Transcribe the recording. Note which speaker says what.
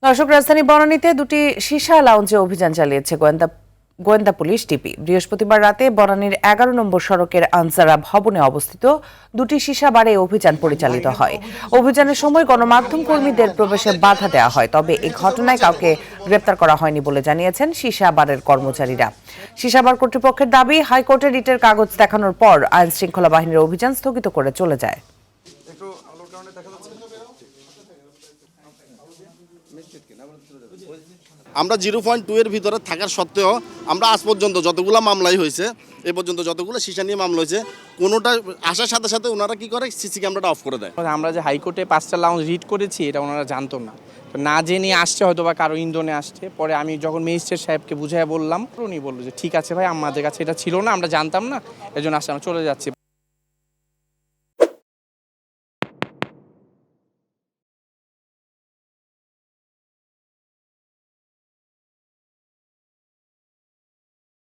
Speaker 1: দর্শক, রাজধানী বনানীতে দুটি সীসা লাউঞ্জে অভিযান চালিয়েছে গোয়েন্দা পুলিশ টিপি। বৃহস্পতিবার রাতে বনানীর 11 নম্বর সড়কের আনসারা ভবনে অবস্থিত দুটি সীসা বারে অভিযান পরিচালিত হয়। অভিযানের সময় গণমাধ্যম কর্মীদের প্রবেশে বাধা দেওয়া হয়, তবে এই ঘটনায় কাউকে গ্রেপ্তার করা হয়নি বলে জানিয়েছেন সীসা বারের কর্মচারীরা। সীসা বার কর্তৃপক্ষের দাবি, হাইকোর্টের রিটের কাগজ দেখানোর পর আইন শৃঙ্খলা বাহিনীর অভিযান স্থগিত করে চলে যায়।
Speaker 2: আমরা 0.2 এর ভিতরে থাকার সত্ত্বেও আমরা আজ পর্যন্ত যতগুলো মামলাই হয়েছে, এ পর্যন্ত যতগুলো সীসা নিয়ে মামলা হয়েছে, কোনোটা আসার সাথে সাথে ওনারা কি করে, সিসি ক্যামেরাটা অফ করে দেয়।
Speaker 3: আমরা যে হাইকোর্টে 5টা লাউঞ্জ রিট করেছি এটা ওনারা জানতো না, তো না জেনে আসছে হয়তো বা কারো ইন্ধনে আসছে। পরে আমি যখন ম্যাজিস্ট্রেট সাহেবকে বুঝাইয়া বললাম, উনি বললো যে ঠিক আছে ভাই, আমাদের কাছে এটা ছিল না, আমরা জানতাম না, এজন্য আসলে আমরা চলে যাচ্ছি।